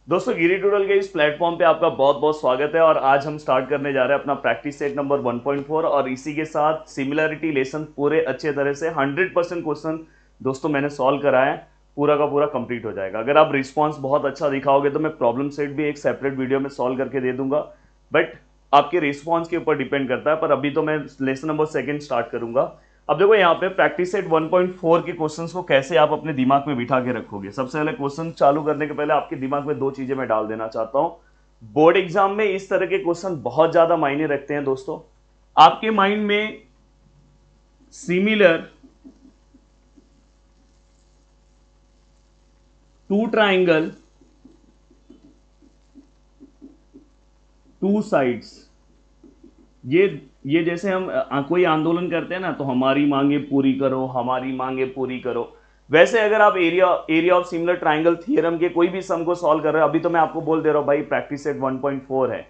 दोस्तों गिरी डूडल के इस प्लेटफॉर्म पे आपका बहुत बहुत स्वागत है और आज हम स्टार्ट करने जा रहे हैं अपना प्रैक्टिस सेट नंबर 1.4 और इसी के साथ सिमिलरिटी लेसन पूरे अच्छे तरह से 100% क्वेश्चन दोस्तों मैंने सॉल्व करा है। पूरा का पूरा कंप्लीट हो जाएगा। अगर आप रिस्पांस बहुत अच्छा दिखाओगे तो मैं प्रॉब्लम सेट भी एक सेपरेट वीडियो में सॉल्व करके दे दूंगा, बट आपके रिस्पांस के ऊपर डिपेंड करता है। पर अभी तो मैं लेसन नंबर सेकेंड स्टार्ट करूंगा। अब देखो यहाँ पे प्रैक्टिस सेट 1.4 के क्वेश्चंस को कैसे आप अपने दिमाग में बिठा के रखोगे। सबसे पहले क्वेश्चन चालू करने के पहले आपके दिमाग में दो चीजें मैं डाल देना चाहता हूं। बोर्ड एग्जाम में इस तरह के क्वेश्चन बहुत ज्यादा मायने रखते हैं दोस्तों। आपके माइंड में similar to triangle two sides, ये जैसे हम कोई आंदोलन करते हैं ना, तो हमारी मांगे पूरी करो, हमारी मांगे पूरी करो। वैसे अगर आप area area of similar triangle theorem के कोई भी सम को सॉल्व कर रहे हो, अभी तो मैं आपको बोल दे रहा हूं भाई प्रैक्टिस सेट 1.4 है,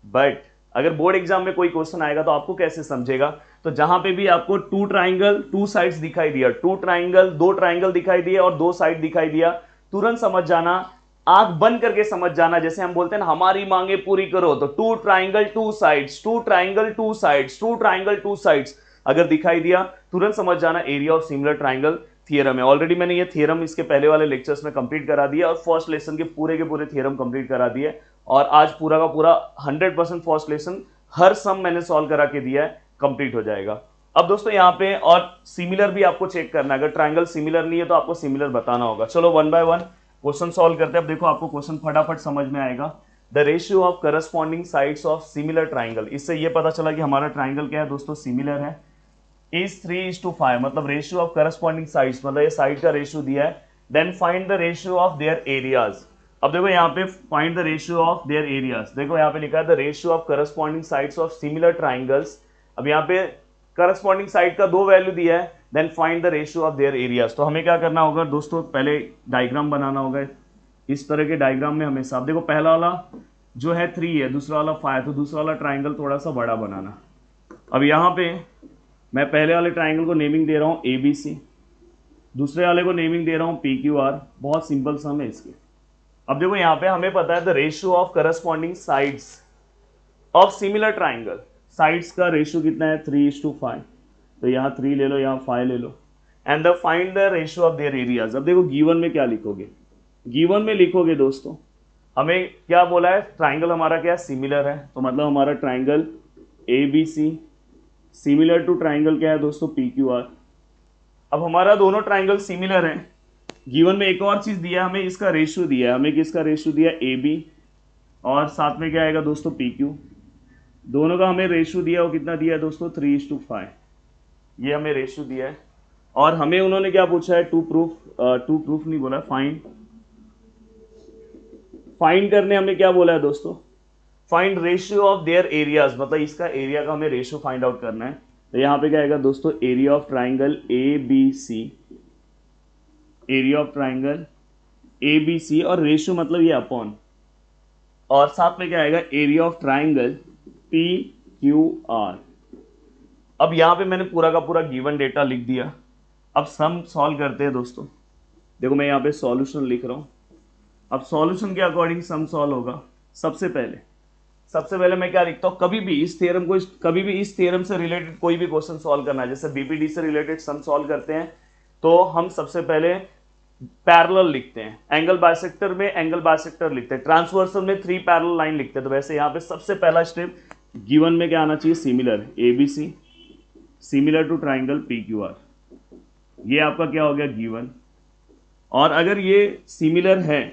बट अगर बोर्ड एग्जाम में कोई क्वेश्चन आएगा तो आपको कैसे समझेगा। तो जहां पे भी आपको टू ट्राइंगल टू साइड्स दिखाई दिया, टू ट्राइंगल दो ट्राइंगल दिखाई दिए और दो साइड दिखाई दिया, तुरंत समझ जाना, आंख बंद करके समझ जाना। जैसे हम बोलते हैं ना हमारी मांगे पूरी करो, तो two triangle two sides, two triangle two sides, two triangle two sides अगर दिखाई दिया, तुरंत समझ जाना area of similar triangle theorem है। ऑलरेडी मैंने ये थियरम इसके पहले वाले लेक्चर्स में कंप्लीट करा दिया और फर्स्ट लेसन के पूरे थियरम कंप्लीट करा दिए। और आज पूरा का पूरा 100% फर्स्ट लेसन हर सम मैंने सॉल्व करा के दिया है, कंप्लीट हो जाएगा। अब दोस्तों यहाँ पे और सिमिलर भी आपको चेक करना है। अगर ट्राइंगल सिमिलर नहीं है तो आपको सिमिलर बताना होगा। चलो one by one question solve करते हैं। अब देखो आपको क्वेश्चन फटाफट समझ में आएगा। The ratio of corresponding sides of similar triangle, इससे ये पता चला कि हमारा ट्राइंगल क्या है दोस्तों, सिमिलर है। इज 3:5, मतलब रेशियो ऑफ करस्पॉन्डिंग साइड्स, मतलब ये साइड का रेशियो दिया है। Then find the ratio of their areas. अब देखो यहाँ पे find the ratio of their areas, देखो यहाँ पे लिखा है the ratio of corresponding sides of similar triangles. अब यहाँ पे करस्पॉन्डिंग साइड का दो वैल्यू दिया है, then find the ratio of their areas. तो हमें क्या करना होगा दोस्तों, पहले डायग्राम बनाना होगा। इस तरह के डायग्राम में हमेशा, अब देखो पहला वाला जो है 3 है, दूसरा वाला 5, तो दूसरा वाला ट्राइंगल थोड़ा सा बड़ा बनाना। अब यहाँ पे मैं पहले वाले ट्राइंगल को नेमिंग दे रहा हूँ ए बी सी, दूसरे वाले को नेमिंग दे रहा हूँ पी क्यू आर। बहुत सिंपल सम है इसके। अब देखो यहाँ पे हमें पता है the ratio of corresponding sides of similar triangle, sides का रेशियो कितना है 3:5, तो यहाँ 3 ले लो, यहाँ 5 ले लो। And the find the ratio of their areas. अब देखो गिवन में क्या लिखोगे, गिवन में लिखोगे दोस्तों, हमें क्या बोला है, ट्राइंगल हमारा क्या सिमिलर है, तो मतलब हमारा triangle A B C similar to triangle क्या है दोस्तों, पी क्यू आर। अब हमारा दोनों ट्राइंगल सिमिलर हैं। गिवन में एक और चीज दिया है, हमें इसका रेशियो दिया है, हमें किसका रेशियो दिया है, ए बी, और साथ में क्या आएगा दोस्तों, पी क्यू। दोनों का हमें रेशियो दिया, वो कितना दिया है दोस्तों, 3:5, ये हमें रेशियो दिया है। और हमें उन्होंने क्या पूछा है, टू प्रूफ नहीं बोला, फाइंड, फाइंड करने हमें क्या बोला है दोस्तों, find ratio of their areas, मतलब इसका एरिया का हमें रेशियो फाइंड आउट करना है। तो यहाँ पे क्या आएगा दोस्तों, area of triangle A B C, area of triangle A B C, और रेशियो मतलब ये अपॉन, और साथ में क्या आएगा, area of triangle P Q are. अब यहाँ पे मैंने पूरा का पूरा गिवन डेटा लिख दिया। अब सम सॉल्व करते हैं दोस्तों। देखो मैं यहाँ पे सॉल्यूशन लिख रहा हूँ। अब सॉल्यूशन के अकॉर्डिंग सम सॉल्व होगा। सबसे पहले मैं क्या लिखता हूं, कभी भी इस थ्योरम से रिलेटेड कोई भी क्वेश्चन सॉल्व करना है, जैसे बीपीडी से रिलेटेड सम सॉल्व करते हैं, तो हम सबसे पहले पैरेलल लिखते हैं। एंगल बाइसेक्टर में एंगल बाइसेक्टर लिखते हैं, ट्रांसवर्सल में 3 पैरेलल लाइन लिखते हैं। तो वैसे यहाँ पे सबसे पहला स्टेप गिवन में क्या आना चाहिए, similar A B C similar to triangle P Q R, ये आपका क्या हो गया गिवन। और अगर ये सिमिलर है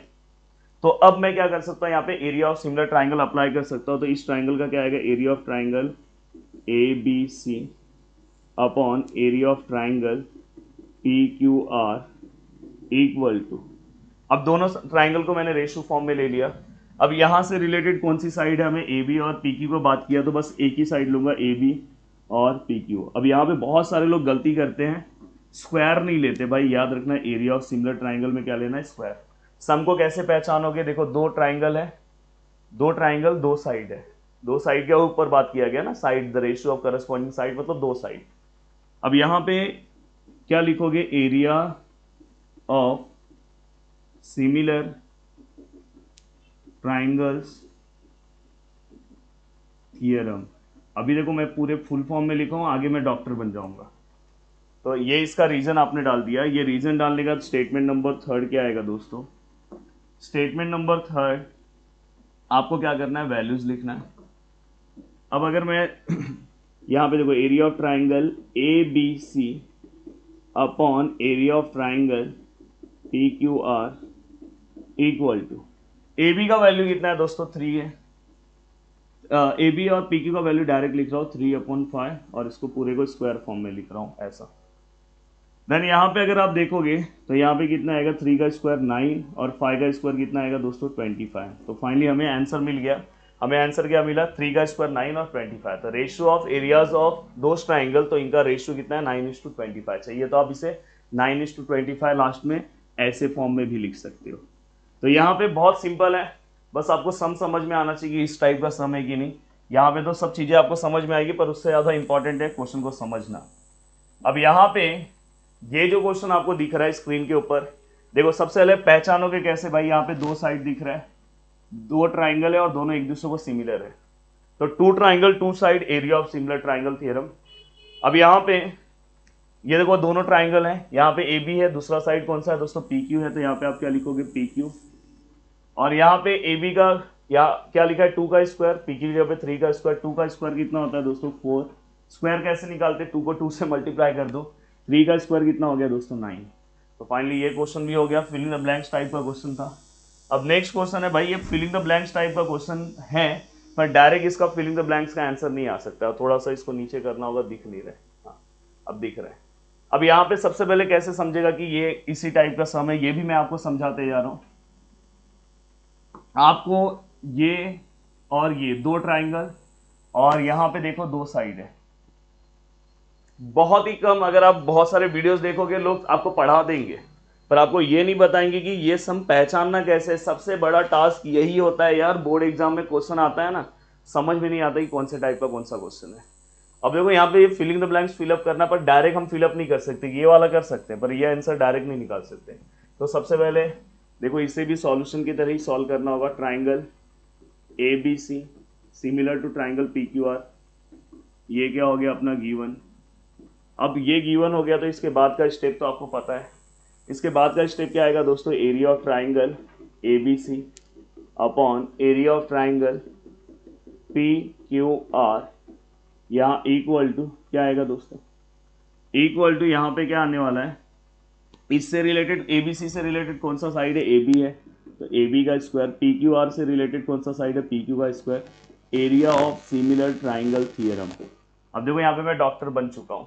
तो अब मैं क्या कर सकता हूं, यहाँ पे area of similar triangle apply कर सकता हूं। तो इस ट्राइंगल का क्या आएगा, area of triangle A B C upon area of triangle P Q R equal to, अब दोनों ट्राइंगल को मैंने रेशियो फॉर्म में ले लिया। अब यहां से रिलेटेड कौन सी साइड है, हमें ए बी और पी क्यू को बात किया, तो बस एक ही साइड लूंगा, ए बी और पी क्यू। अब यहाँ पे बहुत सारे लोग गलती करते हैं, स्क्वायर नहीं लेते भाई, याद रखना एरिया ऑफ सिमिलर ट्राइंगल में क्या लेना है, स्क्वायर। सम को कैसे पहचानोगे, देखो दो ट्राइंगल है, दो ट्राइंगल दो साइड है, दो साइड के ऊपर बात किया गया ना, side the ratio of corresponding side मतलब दो साइड। अब यहां पे क्या लिखोगे, area of similar triangles theorem. अभी देखो मैं पूरे फुल फॉर्म में लिखा हूँ, आगे मैं डॉक्टर बन जाऊंगा। तो ये इसका रीजन आपने डाल दिया। ये रीजन डालने का स्टेटमेंट नंबर थर्ड क्या आएगा दोस्तों? स्टेटमेंट नंबर थर्ड आपको क्या करना है, वैल्यूज लिखना है। अब अगर मैं यहाँ पे देखो, area of triangle A B C upon area of triangle P Q R equal to, A B का वैल्यू कितना है दोस्तों? 3 है। ए बी और पी क्यू का वैल्यू डायरेक्ट लिख रहा हूँ 3/5 और इसको पूरे को स्क्वायर फॉर्म में लिख रहा हूँ ऐसा। देन यहाँ पे अगर आप देखोगे तो यहाँ पे कितना आएगा, 3 का स्क्वायर 9 और 5 का स्क्वायर कितना आएगा दोस्तों 25। तो फाइनली हमें आंसर मिल गया। हमें आंसर क्या मिला, 3 का स्क्वायर 9 और 25। तो ratio of areas of those triangle, तो इनका रेशियो कितना है 9:25 चाहिए। तो आप इसे 9:25 लास्ट में ऐसे फॉर्म में भी लिख सकते हो। तो यहाँ पे बहुत सिंपल है, बस आपको सम समझ में आना चाहिए कि इस टाइप का सम है कि नहीं। यहाँ पे तो सब चीज़ें आपको समझ में आएगी, पर उससे ज़्यादा इंपॉर्टेंट है क्वेश्चन को समझना। अब यहाँ पे ये जो क्वेश्चन आपको दिख रहा है स्क्रीन के ऊपर, देखो सबसे पहले पहचानोगे कैसे भाई, यहाँ पे 2 साइड दिख रहा है, 2 ट्राइंगल है और दोनों एक दूसरे को सिमिलर है। तो 2 triangle 2 side, area of similar triangle theorem. अब यहाँ पे ये देखो दोनों ट्राइंगल हैं, यहाँ पे ए बी है, दूसरा साइड कौन सा है दोस्तों, पी क्यू है। तो यहाँ पे आप क्या लिखोगे, पी क्यू। और यहाँ पे ए बी का या क्या लिखा है, 2 का स्क्वायर, पी क्यू की जगह पे 3 का स्क्वायर। 2 का स्क्वायर कितना होता है दोस्तों 4। स्क्वायर कैसे निकालते, 2 को 2 से मल्टीप्लाई कर दो। 3 का स्क्वायर कितना हो गया दोस्तों 9। तो फाइनली ये क्वेश्चन भी हो गया, फिलिंग द ब्लैंक्स टाइप का क्वेश्चन था। अब नेक्स्ट क्वेश्चन है भाई, ये फिलिंग द ब्लैंक्स टाइप का क्वेश्चन है, पर डायरेक्ट इसका फिलिंग द ब्लैंक्स का आंसर नहीं आ सकता, थोड़ा सा इसको नीचे करना होगा, दिख नहीं रहे। हाँ अब दिख रहा है। अब यहाँ पे सबसे पहले कैसे समझेगा कि ये इसी टाइप का सम है, ये भी मैं आपको समझाते जा रहा हूँ। आपको ये और ये 2 ट्राइंगल और यहाँ पे देखो 2 साइड है, बहुत ही कम, अगर आप बहुत सारे वीडियोस देखोगे लोग आपको पढ़ा देंगे, पर आपको ये नहीं बताएंगे कि ये सम पहचानना कैसे है। सबसे बड़ा टास्क यही होता है यार, बोर्ड एग्जाम में क्वेश्चन आता है ना, समझ में नहीं आता कि कौन से टाइप का कौन सा क्वेश्चन है। अब देखो यहाँ पे ये फिलिंग द ब्लैंक्स फिलअप करना, पर डायरेक्ट हम फिलअप नहीं कर सकते, ये वाला कर सकते हैं, पर ये आंसर डायरेक्ट नहीं निकाल सकते। तो सबसे पहले देखो इसे भी सॉल्यूशन की तरह ही सॉल्व करना होगा। Triangle A B C similar to triangle P Q R, ये क्या हो गया अपना गिवन। अब ये गिवन हो गया, तो इसके बाद का स्टेप तो आपको पता है। इसके बाद का स्टेप क्या आएगा दोस्तों, area of triangle A B C upon area of triangle P Q R, यहाँ इक्वल टू क्या आएगा दोस्तों, इक्वल टू यहाँ पे क्या आने वाला है, इससे रिलेटेड ए बी सी से रिलेटेड कौन सा साइड है, ए बी है, तो ए बी का स्क्वायर। पी क्यू आर से रिलेटेड कौन सा साइड है, पी क्यू का square. Area of similar triangle theorem. अब देखो यहाँ पे मैं डॉक्टर बन चुका हूँ,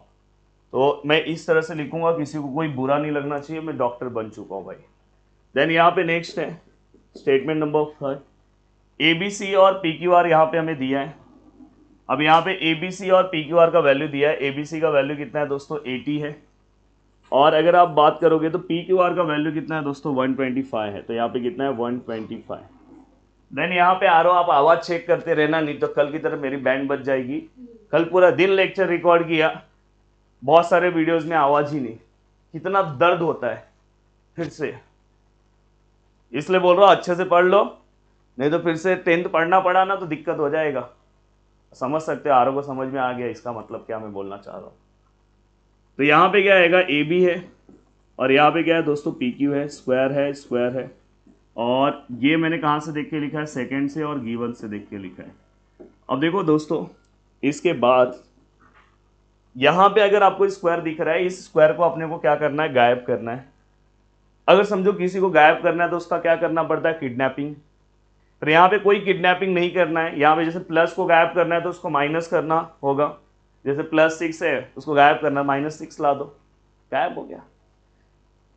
तो मैं इस तरह से लिखूंगा, किसी को कोई बुरा नहीं लगना चाहिए, मैं डॉक्टर बन चुका हूँ भाई। देन यहाँ पे नेक्स्ट है statement number 3, A B C और पी क्यू आर यहाँ पे हमें दिया है। अब यहाँ पे ए बी सी और पी क्यू आर का वैल्यू दिया है। ए बी सी का वैल्यू कितना है दोस्तों 80 है, और अगर आप बात करोगे तो पी क्यू आर का वैल्यू कितना है दोस्तों 125 है। तो यहाँ पे कितना है 125। देन यहाँ पे आ रहा हो, आप आवाज़ चेक करते रहना, नहीं तो कल की तरह मेरी बैंड बज जाएगी। कल पूरा दिन लेक्चर रिकॉर्ड किया, बहुत सारे वीडियोस में आवाज़ ही नहीं, कितना दर्द होता है। फिर से इसलिए बोल रहा हूँ अच्छे से पढ़ लो, नहीं तो फिर से 10th पढ़ना पड़ा ना तो दिक्कत हो जाएगा। समझ सकते हो, आरो को समझ में आ गया इसका मतलब क्या मैं बोलना चाह रहा हूँ। तो यहाँ पे क्या आएगा, ए बी है, और यहाँ पे क्या है दोस्तों पी क्यू है, स्क्वायर है, स्क्वायर है। और ये मैंने कहाँ से देख के लिखा है, सेकंड से और गिवन से देख के लिखा है। अब देखो दोस्तों, इसके बाद यहाँ पे अगर आपको स्क्वायर दिख रहा है, इस स्क्वायर को अपने को क्या करना है, गायब करना है। अगर समझो किसी को गायब करना है तो उसका क्या करना पड़ता है, किडनैपिंग। पर यहाँ पे कोई किडनैपिंग नहीं करना है। यहाँ पे जैसे प्लस को गायब करना है तो उसको माइनस करना होगा, जैसे +6 है उसको गायब करना, -6 ला दो, गायब हो गया।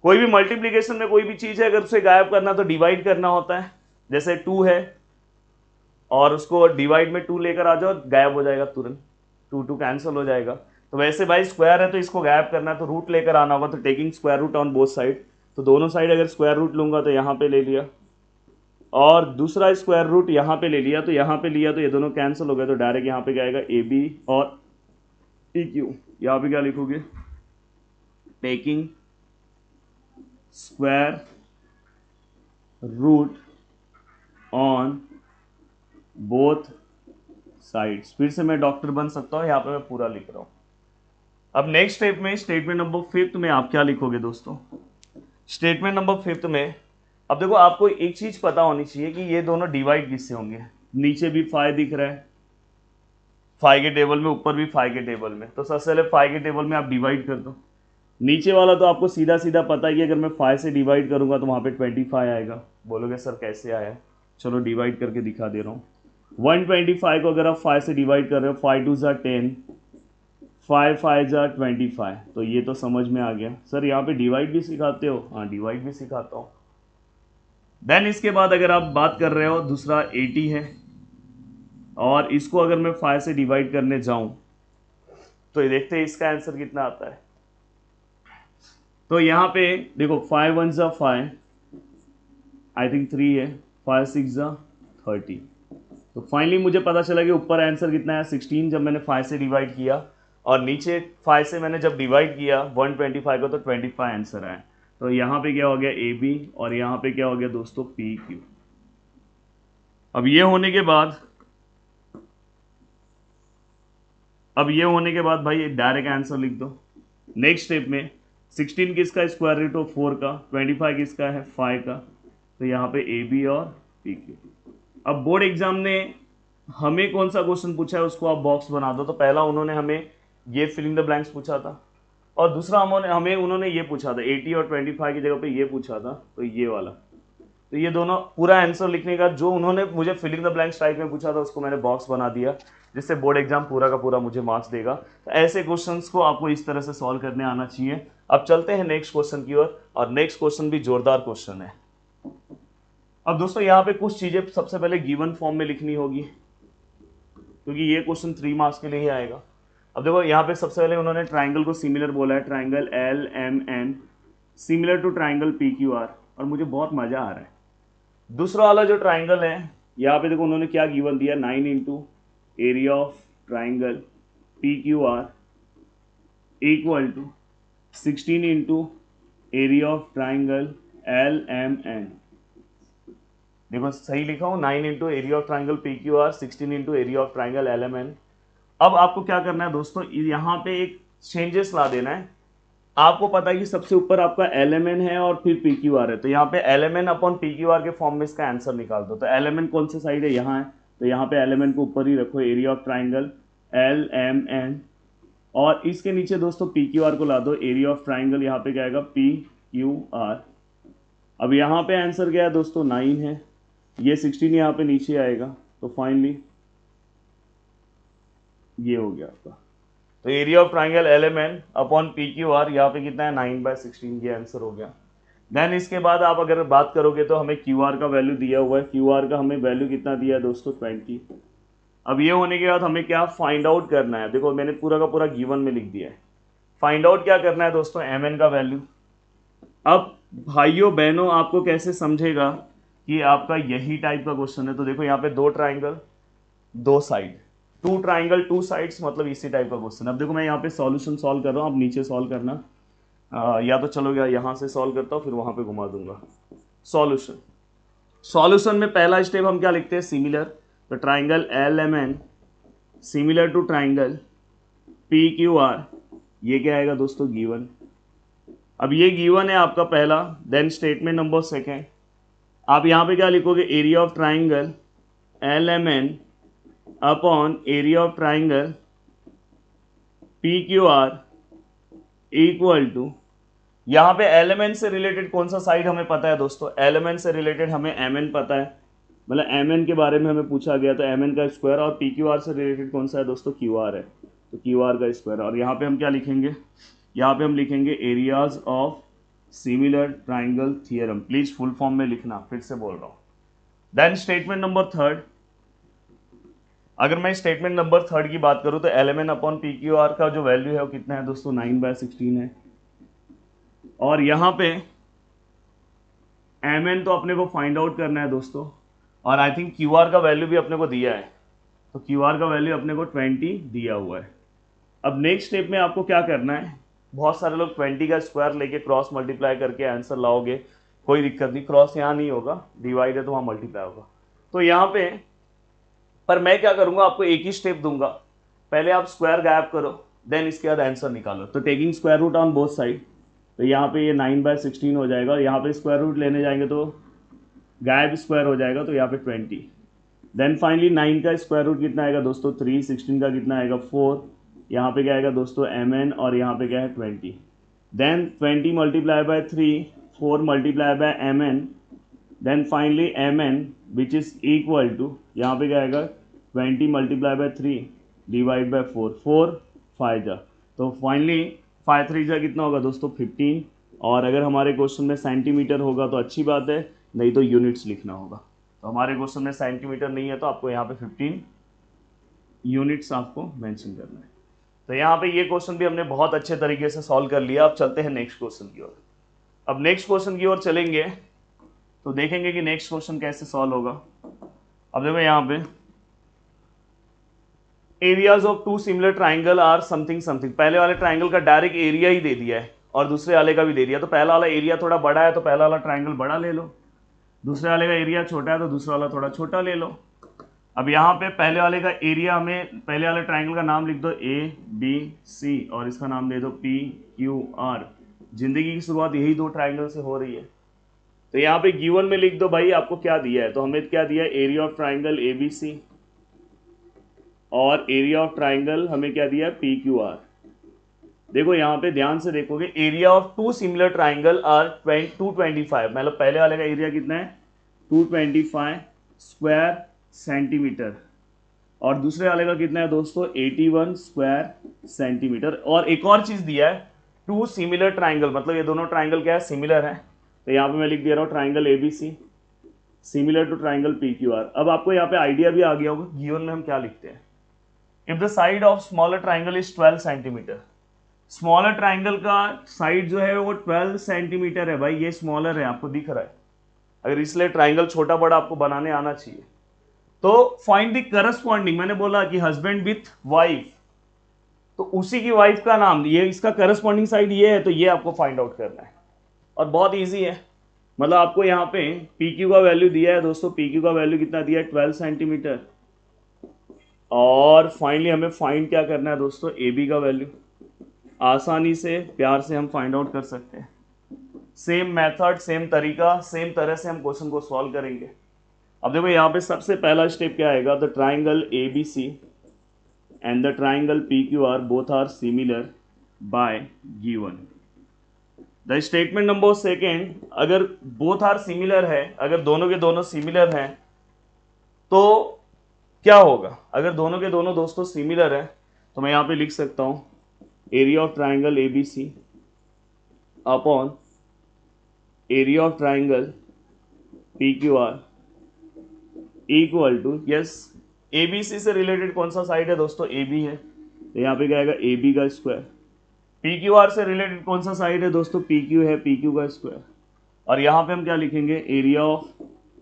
कोई भी मल्टीप्लिकेशन में कोई भी चीज़ है, अगर उसे गायब करना तो डिवाइड करना होता है। जैसे 2 है और उसको डिवाइड में 2 लेकर आ जाओ, गायब हो जाएगा तुरंत, 2 कैंसिल हो जाएगा। तो वैसे भाई स्क्वायर है तो इसको गायब करना है तो रूट लेकर आना होगा, तो taking square root on both side. तो दोनों साइड अगर स्क्वायर रूट लूंगा तो यहाँ पे ले लिया, और दूसरा स्क्वायर रूट यहाँ पे ले लिया, तो यहाँ पे लिया तो ये दोनों कैंसिल हो गए। तो डायरेक्ट यहाँ पे क्या आएगा, ए बी और पी क्यू। यहाँ पे क्या लिखोगे, taking square root on both sides. फिर से मैं डॉक्टर बन सकता हूँ, यहाँ पे मैं पूरा लिख रहा हूँ। अब नेक्स्ट स्टेप में, स्टेटमेंट नंबर 5 में आप क्या लिखोगे दोस्तों? स्टेटमेंट नंबर 5 में अब देखो, आपको एक चीज पता होनी चाहिए कि ये दोनों डिवाइड किससे होंगे। नीचे भी 5 दिख रहा है, 5 के टेबल में, ऊपर भी 5 के टेबल में, तो सबसे पहले 5 के टेबल में आप डिवाइड कर दो। नीचे वाला तो आपको सीधा सीधा पता है कि अगर मैं 5 से डिवाइड करूंगा तो वहां पे 25 आएगा। बोलोगे सर कैसे आया? चलो डिवाइड करके दिखा दे रहा हूँ। 125 को अगर आप 5 से डिवाइड कर रहे हो, 5 2 ज़ा 10, 5 5 ज़ा 25, तो ये तो समझ में आ गया। सर यहाँ पे डिवाइड भी सिखाते हो? हाँ, डिवाइड भी सिखाता हूँ। देन इसके बाद अगर आप बात कर रहे हो, दूसरा 80 है, और इसको अगर मैं 5 से डिवाइड करने जाऊं तो ये देखते हैं इसका आंसर कितना आता है। तो यहाँ पे देखो, 5 1 ज़ा 5, आई थिंक 3 है, 5 6 ज़ा 30। तो फाइनली मुझे पता चला कि ऊपर आंसर कितना है 16, जब मैंने 5 से डिवाइड किया, और नीचे 5 से मैंने जब डिवाइड किया 125 को, तो 25 आंसर आया। तो यहाँ पे क्या हो गया AB, और यहाँ पे क्या हो गया दोस्तों PQ। अब ये होने के बाद भाई डायरेक्ट आंसर लिख दो। नेक्स्ट स्टेप में 16 किसका? स्क्वायर रूट ऑफ 4 का। 25 किसका है? 5 का। तो यहाँ पे AB और PQ। अब बोर्ड एग्जाम ने हमें कौन सा क्वेश्चन पूछा है उसको आप बॉक्स बना दो। तो पहला उन्होंने हमें ये फिलिंग द ब्लैंक्स पूछा था, और दूसरा उन्होंने ये पूछा था 80 और 25 की जगह पे ये पूछा था, तो ये वाला। तो ये दोनों पूरा आंसर लिखने का, जो उन्होंने मुझे फिलिंग द ब्लैंक्स टाइप में पूछा था उसको मैंने बॉक्स बना दिया, जिससे बोर्ड एग्जाम पूरा का पूरा मुझे मार्क्स देगा। तो ऐसे क्वेश्चंस को आपको इस तरह से सॉल्व करने आना चाहिए। अब चलते हैं नेक्स्ट क्वेश्चन की ओर, और नेक्स्ट क्वेश्चन भी जोरदार क्वेश्चन है। अब दोस्तों यहाँ पे कुछ चीजें सबसे पहले गिवन फॉर्म में लिखनी होगी, क्योंकि ये क्वेश्चन 3 मार्क्स के लिए ही आएगा। अब देखो यहाँ पे सबसे पहले उन्होंने ट्राइंगल को सिमिलर बोला है, triangle LMN similar to triangle PQR, और मुझे बहुत मजा आ रहा है। दूसरा वाला जो ट्राइंगल है, यहाँ पे देखो उन्होंने क्या गिवन दिया, 9 into area of triangle PQR equal to 16 into area of triangle LMN। देखो सही लिखा हूँ, 9 into area of triangle PQR, 16 into area of triangle LMN। अब आपको क्या करना है दोस्तों, यहाँ पे एक चेंजेस ला देना है। आपको पता है कि सबसे ऊपर आपका LMN है और फिर PQR है, तो यहाँ पे LMN अपॉन PQR के फॉर्म में इसका आंसर निकाल दो। तो LMN कौन से साइड है? यहाँ है, तो यहाँ पे LMN को ऊपर ही रखो, एरिया ऑफ ट्राइंगल LMN, और इसके नीचे दोस्तों PQR को ला दो, एरिया ऑफ ट्राइंगल यहाँ पे क्या आएगा PQR। अब यहाँ पे आंसर क्या है दोस्तों? 9 है, ये 16 यहाँ पे नीचे आएगा, तो फाइनली ये हो गया आपका। तो area of triangle LMN upon PQR यहाँ पे कितना है? 9/16, ये आंसर हो गया। देन इसके बाद आप अगर बात करोगे तो हमें QR का वैल्यू दिया हुआ है, QR का हमें वैल्यू कितना दिया है दोस्तों? 20। अब ये होने के बाद हमें क्या फाइंड आउट करना है? देखो मैंने पूरा का पूरा गिवन में लिख दिया है। फाइंड आउट क्या करना है दोस्तों? MN का वैल्यू। अब भाइयों बहनों, आपको कैसे समझेगा कि आपका यही टाइप का क्वेश्चन है? तो देखो यहाँ पे 2 ट्राइंगल 2 साइड, 2 ट्राइंगल 2 साइड्स, मतलब इसी टाइप का क्वेश्चन। अब देखो मैं यहाँ पे सॉल्यूशन सॉल्व कर रहा हूँ, आप नीचे सॉल्व करना। या तो चलो यहाँ से सॉल्व करता हूँ, फिर वहाँ पे घुमा दूंगा। सॉल्यूशन में पहला स्टेप हम क्या लिखते हैं? सिमिलर। तो triangle LMN similar to triangle PQR, ये क्या आएगा दोस्तों? गिवन। अब ये गिवन है आपका पहला। देन स्टेटमेंट नंबर 2, आप यहाँ पे क्या लिखोगे? Area of triangle LMN upon area of triangle PQR equal to, यहाँ पे LMN से रिलेटेड कौन सा साइड हमें पता है दोस्तों? LMN से रिलेटेड हमें MN पता है, मतलब MN के बारे में हमें पूछा गया, तो MN का स्क्वायर। और PQR से रिलेटेड कौन सा है दोस्तों? QR है, तो QR का स्क्वायर। और यहाँ पे हम क्या लिखेंगे? यहाँ पे हम लिखेंगे areas of similar triangle theorem. Please full form में लिखना, फिर से बोल रहा हूँ। देन स्टेटमेंट नंबर 3, अगर मैं स्टेटमेंट नंबर 3 की बात करूँ तो LMN अपॉन PQR का जो वैल्यू है वो कितना है दोस्तों? 9/16 है। और यहाँ पे MN तो अपने को फाइंड आउट करना है दोस्तों, और आई थिंक QR का वैल्यू भी अपने को दिया है, तो QR का वैल्यू अपने को 20 दिया हुआ है। अब नेक्स्ट स्टेप में आपको क्या करना है? बहुत सारे लोग 20 का स्क्वायर लेके क्रॉस मल्टीप्लाई करके आंसर लाओगे, कोई दिक्कत नहीं, क्रॉस यहाँ नहीं होगा, डिवाइड है तो वहाँ मल्टीप्लाई होगा। तो यहाँ पे पर मैं क्या करूंगा, आपको एक ही स्टेप दूंगा, पहले आप स्क्वायर गायब करो, देन इसके बाद आंसर निकालो। तो taking square root on both side, तो यहाँ पे ये 9/16 हो जाएगा, यहाँ पे स्क्वायर रूट लेने जाएंगे तो गायब स्क्वायर हो जाएगा, तो यहाँ पे 20। देन फाइनली 9 का स्क्वायर रूट कितना आएगा दोस्तों 3, 16 का कितना आएगा 4, यहाँ पे क्या आएगा दोस्तों mn, और यहाँ पे क्या है 20। Then 20 multiply by 3, 4 multiply by mn, then finally mn which is equal to, यहाँ पे क्या आएगा 20 मल्टीप्लाई बाय 3 डिवाइड बाय 4, 4 5 जा, तो फाइनली 5 3 जा कितना होगा दोस्तों 15। और अगर हमारे क्वेश्चन में सेंटीमीटर होगा तो अच्छी बात है, नहीं तो यूनिट्स लिखना होगा। तो हमारे क्वेश्चन में सेंटीमीटर नहीं है तो आपको यहाँ पे 15 यूनिट्स आपको मेंशन करना है। तो यहाँ पे ये क्वेश्चन भी हमने बहुत अच्छे तरीके से सॉल्व कर लिया। अब चलते हैं नेक्स्ट क्वेश्चन की ओर। अब नेक्स्ट क्वेश्चन की ओर चलेंगे तो देखेंगे कि नेक्स्ट क्वेश्चन कैसे सॉल्व होगा। अब देखो यहाँ पे areas of two similar triangle are something something, पहले वाले ट्राइंगल का डायरेक्ट एरिया ही दे दिया है और दूसरे वाले का भी दे दिया। तो पहला वाला एरिया थोड़ा बड़ा है तो पहला वाला ट्राइंगल बड़ा ले लो, दूसरे वाले का एरिया छोटा है तो दूसरा वाला थोड़ा छोटा ले लो। अब यहाँ पे पहले वाले का एरिया, हमें पहले वाले ट्राइंगल का नाम लिख दो ABC और इसका नाम दे दो PQR। जिंदगी की शुरुआत यही दो ट्राइंगल से हो रही है। तो यहाँ पे गिवन में लिख दो भाई आपको क्या दिया है, तो हमें क्या दिया है एरिया ऑफ ट्राइंगल ABC और एरिया ऑफ ट्राइंगल हमें क्या दिया है PQR। देखो यहाँ पे ध्यान से देखोगे, area of two similar triangle are 225, मतलब पहले वाले का एरिया कितना है 225 स्क्वायर सेंटीमीटर और दूसरे वाले का कितना है दोस्तों 81 स्क्वायर सेंटीमीटर। और एक और चीज दिया है टू सिमिलर ट्राइंगल, मतलब ये दोनों ट्राइंगल क्या है सिमिलर है। तो यहाँ पे मैं लिख दे रहा हूँ triangle ABC similar to triangle PQR। अब आपको यहाँ पे आइडिया भी आ गया होगा गिवन में हम क्या लिखते हैं। If the side of smaller triangle is 12 centimetre, smaller triangle का साइड जो है वो 12 सेंटीमीटर है। भाई ये स्मॉलर है, आपको दिख रहा है, अगर इसलिए ट्राइंगल छोटा बड़ा आपको बनाने आना चाहिए। तो फाइंड द करस्पॉन्डिंग, मैंने बोला कि हस्बैंड विथ वाइफ, तो उसी की वाइफ का नाम, ये इसका करस्पॉन्डिंग साइड ये है, तो ये आपको फाइंड आउट करना है। और बहुत इजी है, मतलब आपको यहाँ पे PQ का वैल्यू दिया है दोस्तों, PQ का वैल्यू कितना दिया है 12 सेंटीमीटर। और फाइनली हमें फाइंड क्या करना है दोस्तों AB का वैल्यू। आसानी से प्यार से हम फाइंड आउट कर सकते हैं। सेम मेथड, सेम तरीका, सेम तरह से हम क्वेश्चन को सॉल्व करेंगे। अब देखो यहाँ पे सबसे पहला स्टेप क्या आएगा, the triangle ABC and the triangle PQR both are similar by given. The statement number second, अगर बोथ आर सिमिलर है, अगर दोनों के दोनों सिमिलर हैं तो क्या होगा। अगर दोनों के दोनों दोस्तों सिमिलर है तो मैं यहाँ पे लिख सकता हूँ area of triangle ABC upon area of triangle PQR equal to, yes ABC से रिलेटेड कौन सा साइड है दोस्तों AB है, तो यहाँ पे क्या आएगा AB का स्क्वायर। PQR से रिलेटेड कौन सा साइड है दोस्तों PQ है, PQ का स्क्वायर। और यहाँ पे हम क्या लिखेंगे area of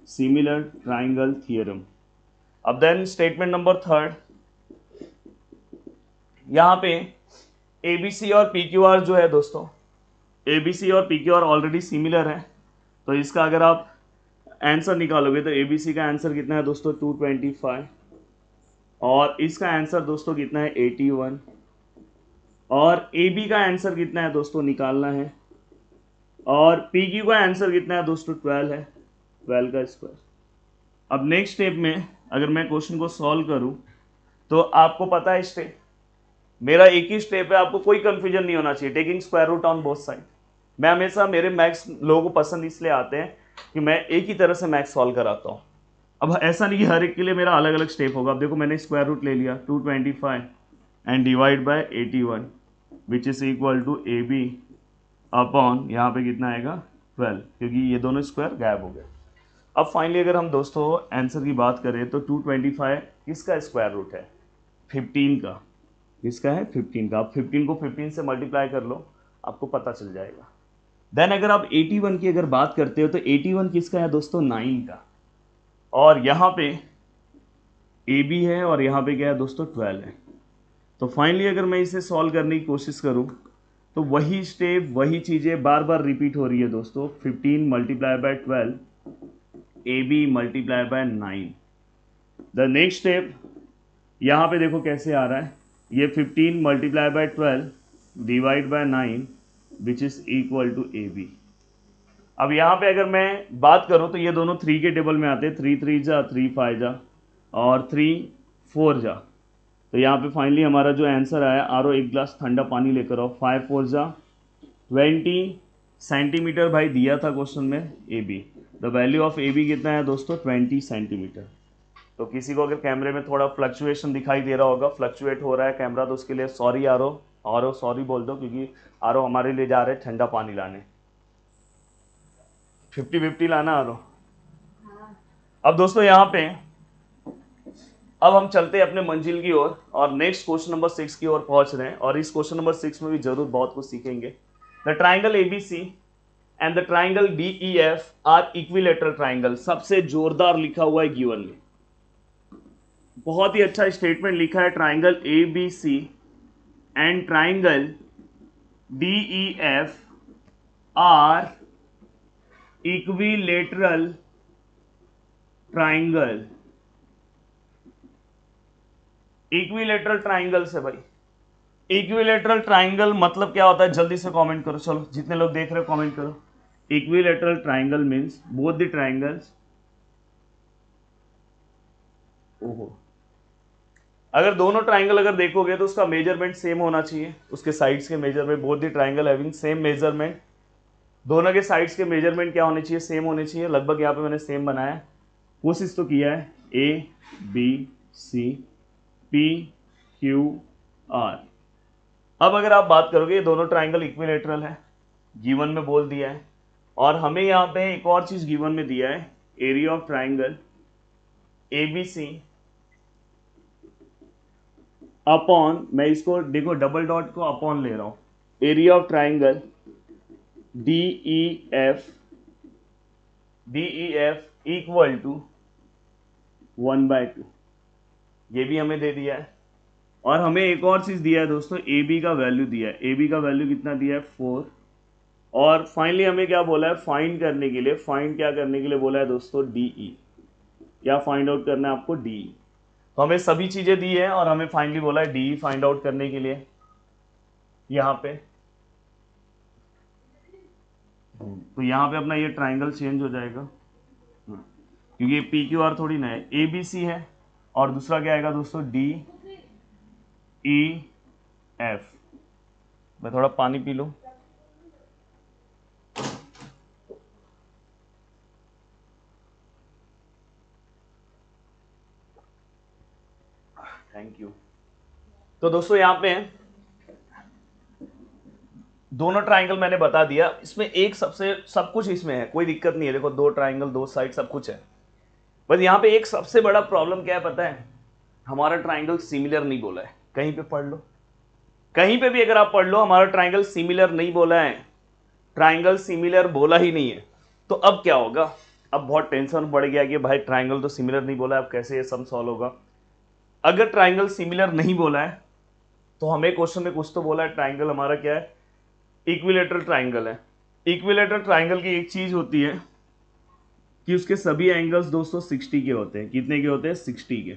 similar triangle theorem. अब देन स्टेटमेंट नंबर थर्ड, यहाँ पे ABC और PQR जो है दोस्तों, ABC और PQR ऑलरेडी सिमिलर है, तो इसका अगर आप आंसर निकालोगे तो ABC का आंसर कितना है दोस्तों 225 और इसका आंसर दोस्तों कितना है 81 और AB का आंसर कितना है दोस्तों निकालना है और PQ का आंसर कितना है दोस्तों 12 है, 12 का स्क्वायर। अब नेक्स्ट स्टेप में अगर मैं क्वेश्चन को सॉल्व करूं तो आपको पता है स्टेप मेरा एक ही स्टेप है, आपको कोई कंफ्यूजन नहीं होना चाहिए। Taking square root on both side. मैं हमेशा, मेरे मैथ्स लोगों को पसंद इसलिए आते हैं कि मैं एक ही तरह से मैथ्स सॉल्व कराता हूँ। अब ऐसा नहीं कि हर एक के लिए मेरा अलग अलग स्टेप होगा। अब देखो मैंने स्क्वायर रूट ले लिया 225 and divide by 81 which is equal to AB upon यहाँ पे कितना आएगा 12, क्योंकि ये दोनों स्क्वायर गायब हो गए। अब फाइनली अगर हम दोस्तों आंसर की बात करें तो 225 किसका स्क्वायर रूट है 15 का, किसका है 15 का। आप 15 को 15 से मल्टीप्लाई कर लो, आपको पता चल जाएगा। देन अगर आप 81 की अगर बात करते हो तो 81 किसका है दोस्तों 9 का, और यहाँ पे AB है और यहाँ पे क्या है दोस्तों 12 है। तो फाइनली अगर मैं इसे सॉल्व करने की कोशिश करूँ तो वही स्टेप, वही चीज़ें बार बार रिपीट हो रही है दोस्तों। 15 multiply by 12 AB multiply by 9। The next step, यहाँ पे देखो कैसे आ रहा है, ये 15 multiply by 12 divide by 9 which is equal to AB। अब यहाँ पे अगर मैं बात करूँ तो ये दोनों 3 के टेबल में आते हैं, 3 3 जा 3 5 जा और 3 4 जा। तो यहाँ पे फाइनली हमारा जो आंसर आया, आरो एक गिलास ठंडा पानी लेकर आओ, 5 4 जा 20 सेंटीमीटर भाई दिया था क्वेश्चन में AB। The value of AB कितना है दोस्तों, 20 सेंटीमीटर। तो किसी को अगर कैमरे में थोड़ा फ्लक्चुएशन दिखाई दे रहा होगा, फ्लक्चुएट हो रहा है कैमरा, तो उसके लिए सॉरी आरो सॉरी बोल दो, क्योंकि आरो हमारे लिए जा रहे हैं ठंडा पानी लाने। 50-50 लाना आरो। अब दोस्तों यहाँ पे अब हम चलते हैं अपने मंजिल की ओर और नेक्स्ट क्वेश्चन नंबर 6 की ओर पहुंच रहे हैं। और इस क्वेश्चन नंबर 6 में भी जरूर बहुत कुछ सीखेंगे। The triangle ABC and the triangle DEF are equilateral triangle. सबसे जोरदार लिखा हुआ है गिवन में, बहुत ही अच्छा स्टेटमेंट लिखा है। Triangle ABC and triangle DEF are equilateral triangle. Equilateral triangle से भाई, इक्विलेटरल ट्राइंगल मतलब क्या होता है, जल्दी से कमेंट करो। चलो जितने लोग देख रहे हो कमेंट करो। Equilateral triangle means both the triangles, ओहो, अगर दोनों ट्राइंगल अगर देखोगे तो उसका मेजरमेंट सेम होना चाहिए, उसके साइड्स के measurement, both the triangle having same measurement. दोनों के साइड्स के मेजरमेंट क्या होने चाहिए, सेम होने चाहिए। लगभग यहाँ पे मैंने सेम बनाया है, कोशिश तो किया है। ABCPQR। अब अगर आप बात करोगे ये दोनों ट्राइंगल इक्विलेटरल है, गिवन में बोल दिया है। और हमें यहाँ पे एक और चीज गिवन में दिया है, area of triangle ABC upon, मैं इसको देखो डबल डॉट को अपॉन ले रहा हूं, area of triangle DEF equal to 1/2। ये भी हमें दे दिया है। और हमें एक और चीज दिया है दोस्तों, AB का वैल्यू दिया है। AB का वैल्यू कितना दिया है, 4। और फाइनली हमें क्या बोला है, फाइंड करने के लिए, फाइंड क्या करने के लिए बोला है दोस्तों, DE। क्या फाइंड आउट करना है आपको, DE। तो हमें सभी चीजें दी है और हमें फाइनली बोला है DE फाइंड आउट करने के लिए। यहाँ पे तो यहाँ पे अपना ये ट्राइंगल चेंज हो जाएगा, क्योंकि PQR थोड़ी ना है, ABC है और दूसरा क्या आएगा दोस्तों, DEF। मैं थोड़ा पानी पी लूं। Thank you. तो दोस्तों यहाँ पे दोनों ट्राइंगल मैंने बता दिया, इसमें एक सबसे सब कुछ इसमें है, कोई दिक्कत नहीं है। देखो दो ट्राइंगल, दो साइड, सब कुछ है। बस यहाँ पे एक सबसे बड़ा प्रॉब्लम क्या है पता है, हमारा ट्राइंगल सिमिलर नहीं बोला है। कहीं पे पढ़ लो, कहीं पे भी अगर आप पढ़ लो, हमारा ट्राइंगल सिमिलर नहीं बोला है, ट्राइंगल सिमिलर बोला ही नहीं है। तो अब क्या होगा, अब बहुत टेंशन बढ़ गया कि भाई ट्राइंगल तो सिमिलर नहीं बोला है, अब कैसे ये सम सॉल्व होगा। अगर ट्राइंगल सिमिलर नहीं बोला है तो हमें क्वेश्चन में कुछ तो बोला है, ट्राइंगल हमारा क्या है, इक्विलेटरल ट्राइंगल है। इक्विलेटरल ट्राइंगल की एक चीज होती है कि उसके सभी एंगल्स दोस्तों 60 के होते हैं। कितने के होते हैं, 60 के।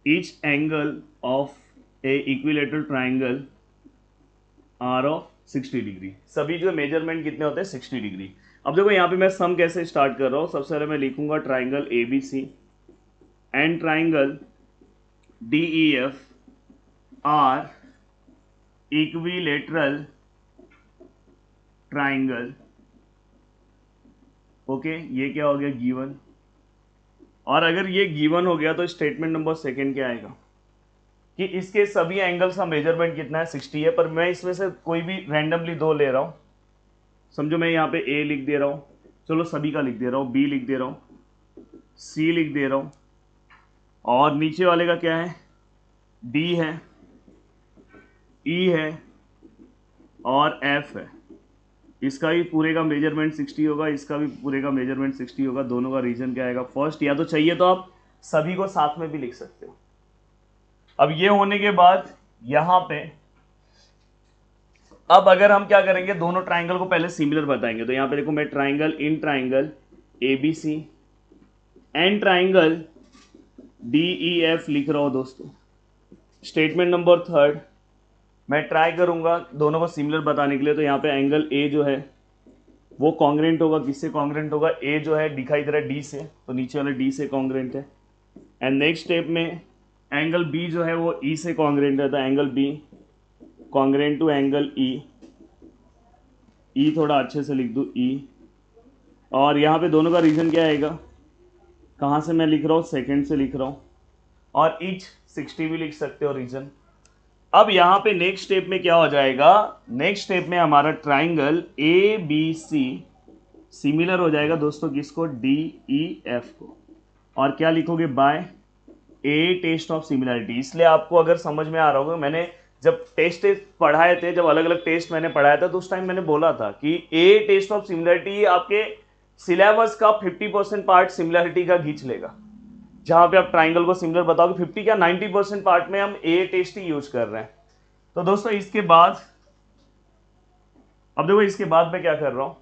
Each angle of a equilateral triangle are of 60 degree. सभी जो मेजरमेंट कितने होते हैं, 60 डिग्री। अब देखो यहाँ पे मैं सम कैसे स्टार्ट कर रहा हूँ। सबसे पहले मैं लिखूंगा triangle ABC and triangle DEF are equilateral triangle. Okay, ये क्या हो गया, गिवन। और अगर ये गिवन हो गया तो स्टेटमेंट नंबर सेकंड क्या आएगा कि इसके सभी एंगल्स का मेजरमेंट कितना है, 60 है। पर मैं इसमें से कोई भी रैंडमली दो ले रहा हूं। समझो मैं यहाँ पे A लिख दे रहा हूं, चलो सभी का लिख दे रहा हूं, B लिख दे रहा हूं, C लिख दे रहा हूं, और नीचे वाले का क्या है, D है, E है और F है। इसका भी पूरे का मेजरमेंट 60 होगा, इसका भी पूरे का मेजरमेंट 60 होगा। दोनों का रीजन क्या आएगा, फर्स्ट। या तो चाहिए तो आप सभी को साथ में भी लिख सकते हो। अब ये होने के बाद यहां पे अब अगर हम क्या करेंगे, दोनों ट्राइंगल को पहले सिमिलर बताएंगे। तो यहाँ पे देखो मैं triangle in triangle ABC and triangle DEF लिख रहा हूँ दोस्तों। स्टेटमेंट नंबर थर्ड, मैं ट्राई करूंगा दोनों को सिमिलर बताने के लिए। तो यहाँ पे एंगल A जो है वो कॉन्ग्रेंट होगा, किससे कॉन्ग्रेंट होगा? A जो है दिखाई दे रहा है D से, तो नीचे वाला D से कॉन्ग्रेंट है। एंड नेक्स्ट स्टेप में एंगल B जो है वो E से कॉन्ग्रेंट है, तो angle B congruent to angle E थोड़ा अच्छे से लिख दूँ E। और यहाँ पे दोनों का रीजन क्या आएगा? कहाँ से मैं लिख रहा हूँ? सेकेंड से लिख रहा हूँ, और ईच 60 भी लिख सकते हो रीजन। अब यहाँ पे नेक्स्ट स्टेप में क्या हो जाएगा? नेक्स्ट स्टेप में हमारा ट्राइंगल ABC सिमिलर हो जाएगा दोस्तों किसको? DEF को। और क्या लिखोगे? By a test of similarity. इसलिए आपको अगर समझ में आ रहा होगा, मैंने जब टेस्ट पढ़ाए थे, जब अलग अलग टेस्ट मैंने पढ़ाया था, तो उस टाइम मैंने बोला था कि ए टेस्ट ऑफ सिमिलरिटी आपके सिलेबस का 50% पार्ट सिमिलरिटी का खींच लेगा। जहां पे आप ट्राइंगल को सिमिलर बताओगे 50 क्या 90% पार्ट में हम ए टेस्ट ही यूज कर रहे हैं। तो दोस्तों इसके बाद अब देखो, इसके बाद मैं क्या कर रहा हूं,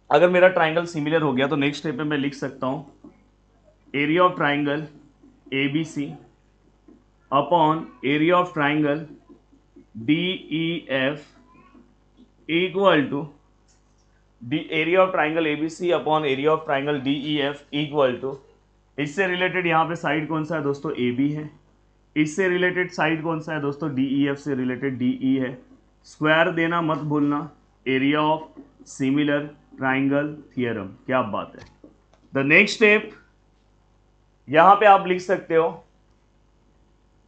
अगर मेरा ट्राइंगल सिमिलर हो गया तो नेक्स्ट स्टेप पे मैं लिख सकता हूं area of triangle ABC upon area of triangle DEF equal to area of triangle ABC upon area of triangle DEF equal to, इससे रिलेटेड यहाँ पे साइड कौन सा है दोस्तों? AB है। इससे रिलेटेड साइड कौन सा है दोस्तों? DEF से रिलेटेड DE है। स्क्वायर देना मत भूलना, area of similar triangle theorem. क्या बात है। द नेक्स्ट स्टेप यहां पे आप लिख सकते हो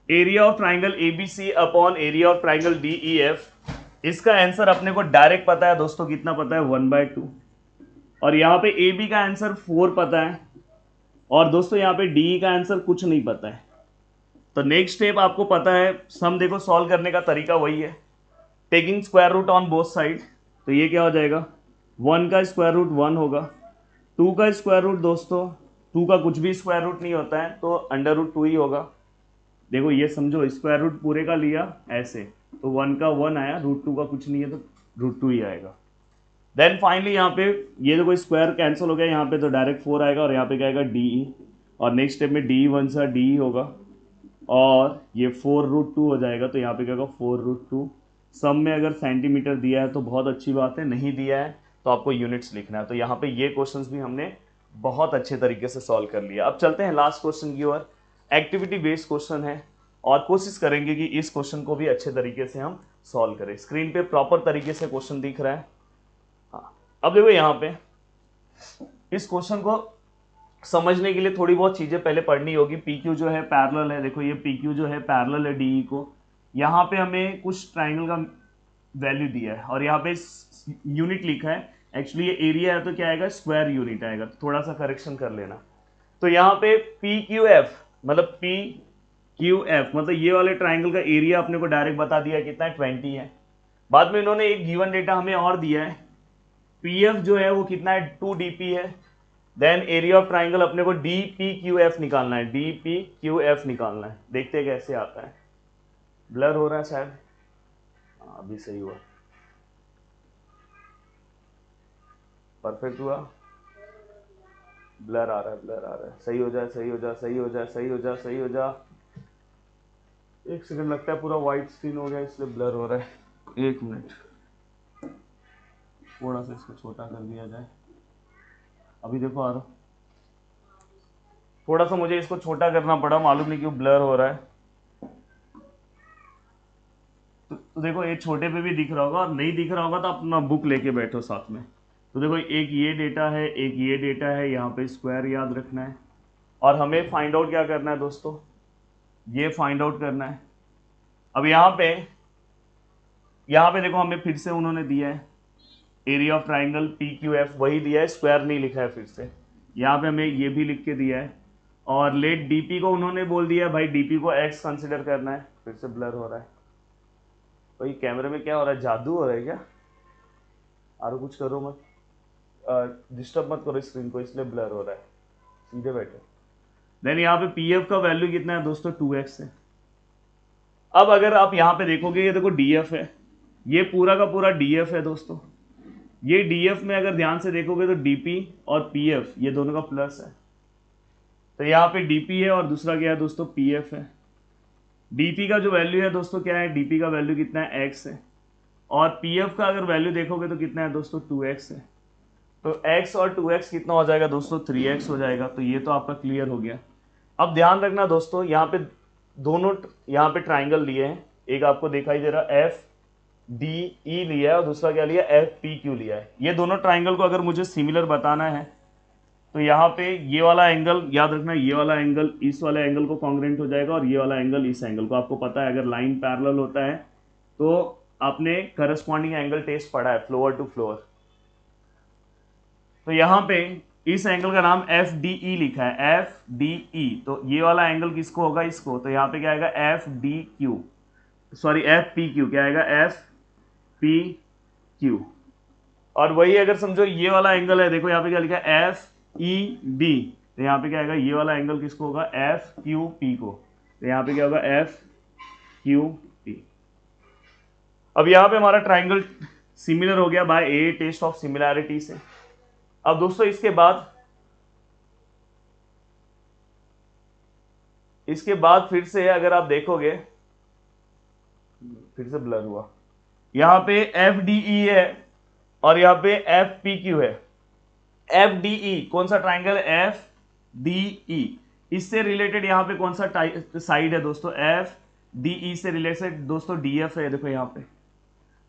area of triangle ABC upon area of triangle DEF। इसका आंसर अपने को डायरेक्ट पता है दोस्तों, कितना पता है? 1/2। और यहाँ पे AB का आंसर 4 पता है, और दोस्तों यहाँ पे DE का आंसर कुछ नहीं पता है। तो नेक्स्ट स्टेप आपको पता है, सम देखो सॉल्व करने का तरीका वही है, taking square root on both side. तो ये क्या हो जाएगा? 1 का स्क्वायर रूट 1 होगा, 2 का स्क्वायर रूट दोस्तों 2 का कुछ भी स्क्वायर रूट नहीं होता है, तो √2 ही होगा। देखो ये समझो, स्क्वायर रूट पूरे का लिया ऐसे, तो 1 का 1 आया, √2 का कुछ नहीं है, तो √2 ही आएगा। देन फाइनली यहाँ पे ये जो कोई स्क्वायर कैंसिल हो गया यहाँ पे, तो डायरेक्ट 4 आएगा, और यहाँ पे क्या आएगा? DE। और नेक्स्ट स्टेप में DE 1 सा DE होगा, और ये 4√2 हो जाएगा, तो यहाँ पे क्या होगा? 4√2। सम में अगर सेंटीमीटर दिया है तो बहुत अच्छी बात है, नहीं दिया है तो आपको यूनिट्स लिखना है। तो यहाँ पे ये क्वेश्चंस भी हमने बहुत अच्छे तरीके से सॉल्व कर लिया। अब चलते हैं लास्ट क्वेश्चन की ओर। एक्टिविटी बेस्ड क्वेश्चन है, और कोशिश करेंगे कि इस क्वेश्चन को भी अच्छे तरीके से हम सॉल्व करें। स्क्रीन पे प्रॉपर तरीके से क्वेश्चन दिख रहा है। हाँ, अब देखो यहाँ पे इस क्वेश्चन को समझने के लिए थोड़ी बहुत चीजें पहले पढ़नी होगी। PQ जो है पैरेलल है, देखो ये PQ जो है पैरेलल है DE को। यहाँ पे हमें कुछ ट्राइंगल का वैल्यू दिया है, और यहाँ पे यूनिट लिखा है, एक्चुअली ये एरिया है तो क्या आएगा? स्क्वायर यूनिट आएगा, तो थोड़ा सा करेक्शन कर लेना। तो यहाँ पे PQF मतलब PQF मतलब ये वाले ट्राइंगल का एरिया अपने को डायरेक्ट बता दिया है, कितना है? 20 है। बाद में इन्होंने एक गिवन डेटा हमें और दिया है, PF जो है वो कितना है? 2DP है। देन एरिया ऑफ ट्राइंगल अपने को DPQF निकालना है, DPQF निकालना है। देखते हैं कैसे आता है। ब्लर हो रहा है शायद, अभी सही हुआ, परफेक्ट हुआ। ब्लर आ रहा है, ब्लर आ रहा है। सही हो जाए, सही हो जाए, सही हो जाए, सही हो जाए, सही हो जाए। 1 सेकंड लगता है, पूरा व्हाइट स्क्रीन हो गया इसलिए ब्लर हो रहा है। 1 मिनट, थोड़ा सा इसको छोटा कर दिया जाए। अभी देखो आ रहा, थोड़ा सा मुझे इसको छोटा करना पड़ा, मालूम नहीं क्यों ब्लर हो रहा है। तो देखो ये छोटे पे भी दिख रहा होगा, और नहीं दिख रहा होगा तो अपना बुक लेके बैठो साथ में। तो देखो एक ये डेटा है, एक ये डेटा है, यहाँ पे स्क्वायर याद रखना है, और हमें फाइंड आउट क्या करना है दोस्तों? ये फाइंड आउट करना है। अब यहाँ पे देखो हमें फिर से उन्होंने दिया है एरिया ऑफ ट्राइंगल PQF, वही दिया है, स्क्वायर नहीं लिखा है। फिर से यहाँ पे हमें ये भी लिख के दिया है, और लेट DP को उन्होंने बोल दिया भाई DP को X कंसिडर करना है। फिर से ब्लर हो रहा है, भाई कैमरे में क्या हो रहा है? जादू हो रहा है क्या? और कुछ करो मत, डिस्टर्ब मत करो स्क्रीन को, इसलिए ब्लर हो रहा है। सीधे बैठो। देन यहाँ पे PF का वैल्यू कितना है दोस्तों? 2x है। अब अगर आप यहाँ पे देखोगे, ये देखो DF है, ये पूरा का पूरा DF है दोस्तों, ये डीएफ में अगर ध्यान से देखोगे तो डीपी और पीएफ ये दोनों का प्लस है, तो यहाँ पे डीपी है और दूसरा क्या है दोस्तों, पीएफ है। डीपी का जो वैल्यू है दोस्तों क्या है, डीपी का वैल्यू कितना है, एक्स है, और पीएफ का अगर वैल्यू देखोगे तो कितना है दोस्तों, 2x है। तो x और 2x कितना हो जाएगा दोस्तों, 3x हो जाएगा। तो ये तो आपका क्लियर हो गया। अब ध्यान रखना दोस्तों, यहाँ पे दोनों यहाँ पे ट्राइंगल लिए हैं, एक आपको दिखाई दे रहा एफ डी ई लिया है और दूसरा क्या लिया, एफ पी क्यू लिया है। ये दोनों ट्राइंगल को अगर मुझे सिमिलर बताना है तो यहाँ पे ये वाला एंगल याद रखना, ये वाला एंगल इस वाले एंगल को कॉन्ग्रेंट हो जाएगा और ये वाला एंगल इस एंगल को। आपको पता है अगर लाइन पैरेलल होता है तो आपने करस्पॉन्डिंग एंगल टेस्ट पढ़ा है, फ्लोअर टू फ्लोअर। तो यहाँ पे इस एंगल का नाम एफ डी ई लिखा है, एफ डी ई। तो ये वाला एंगल किसको होगा, इसको। तो यहाँ पे क्या आएगा, F D Q, sorry F P Q, क्या आएगा, एफ पी क्यू। और वही अगर समझो ये वाला एंगल है, देखो यहाँ पे क्या लिखा है, एफ ई डी। तो यहाँ पे क्या आएगा, ये वाला एंगल किसको होगा, एफ क्यू पी को। तो यहाँ पे क्या होगा, एफ क्यू पी। अब यहाँ पे हमारा ट्राइंगल सिमिलर हो गया by a test of similarity से। अब दोस्तों इसके बाद फिर से अगर आप देखोगे, फिर से ब्लर हुआ, यहां पे एफ डी ई है और यहां पे एफ पी क्यू है। एफ डी ई कौन सा ट्राइंगल है, एफ डी ई। इससे रिलेटेड यहां पे कौन सा साइड है दोस्तों, एफ डी ई से रिलेटेड दोस्तों डी एफ है। देखो यहां पे,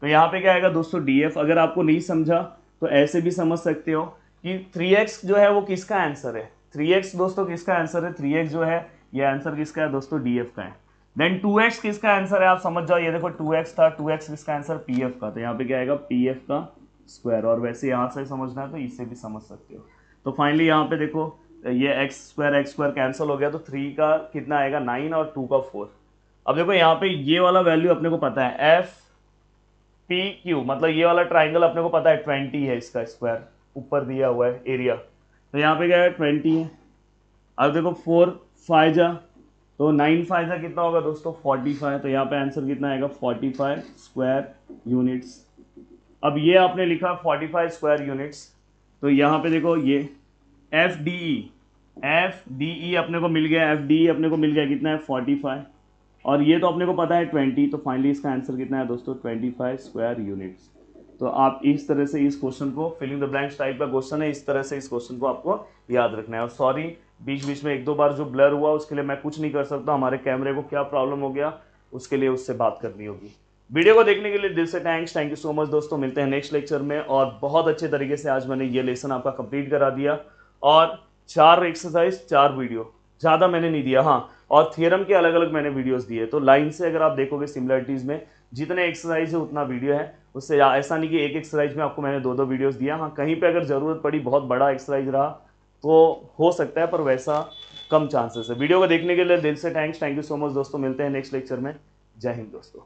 तो यहां पे क्या आएगा दोस्तों, डी एफ। अगर आपको नहीं समझा तो ऐसे भी समझ सकते हो कि 3x जो है वो किसका आंसर है, 3x दोस्तों किसका आंसर है, 3x जो है ये आंसर किसका है दोस्तों, df का है। देन 2x किसका आंसर है, आप समझ जाओ, ये देखो 2x था, 2x किसका आंसर, pf का। तो यहाँ पे क्या आएगा, pf का स्क्वायर। और वैसे यहाँ से समझना है तो इससे भी समझ सकते हो। तो फाइनली यहाँ पे देखो ये x स्क्वायर कैंसिल हो गया, तो 3 का कितना आएगा, 9 और 2 का 4। अब देखो यहाँ पे ये वाला वैल्यू अपने को पता है, एफ पी क्यू, मतलब ये वाला ट्राइंगल अपने को पता है 20 है, इसका स्क्वायर ऊपर दिया हुआ है एरिया। तो यहाँ पे क्या है, 20 है। अब देखो 4 5 जा, तो 9 5 जा कितना होगा दोस्तों, 45। तो यहाँ पे आंसर कितना आएगा, 45 स्क्वायर यूनिट्स। अब ये आपने लिखा 45 स्क्वायर यूनिट्स, तो यहाँ पे देखो ये एफ डी ई अपने को मिल गया, एफ डी ई अपने को मिल गया कितना है, 45, और ये तो अपने को पता है 20। तो फाइनली इसका आंसर कितना है दोस्तों, 25 स्क्वायर यूनिट्स। तो आप इस तरह से इस क्वेश्चन को, फिलिंग द ब्लैंक्स टाइप का क्वेश्चन है, इस तरह से इस क्वेश्चन को आपको याद रखना है। और सॉरी बीच बीच में एक दो बार जो ब्लर हुआ उसके लिए मैं कुछ नहीं कर सकता, हमारे कैमरे को क्या प्रॉब्लम हो गया उसके लिए उससे बात करनी होगी। वीडियो को देखने के लिए दिल से थैंक यू सो मच दोस्तों। मिलते हैं नेक्स्ट लेक्चर में। और बहुत अच्छे तरीके से आज मैंने ये लेसन आपका कंप्लीट करा दिया, और 4 एक्सरसाइज 4 वीडियो, ज़्यादा मैंने नहीं दिया। हाँ, और थियरम के अलग अलग मैंने वीडियोस दिए। तो लाइन से अगर आप देखोगे सिमिलरिटीज़ में जितने एक्सरसाइज है उतना वीडियो है, उससे ऐसा नहीं कि एक एक्सरसाइज में आपको मैंने 2-2 वीडियोस दिया। हाँ, कहीं पे अगर ज़रूरत पड़ी, बहुत बड़ा एक्सरसाइज रहा तो हो सकता है, पर वैसा कम चांसेस है। वीडियो को देखने के लिए दिल से थैंक यू सो मच दोस्तों। मिलते हैं नेक्स्ट लेक्चर में। जय हिंद दोस्तों।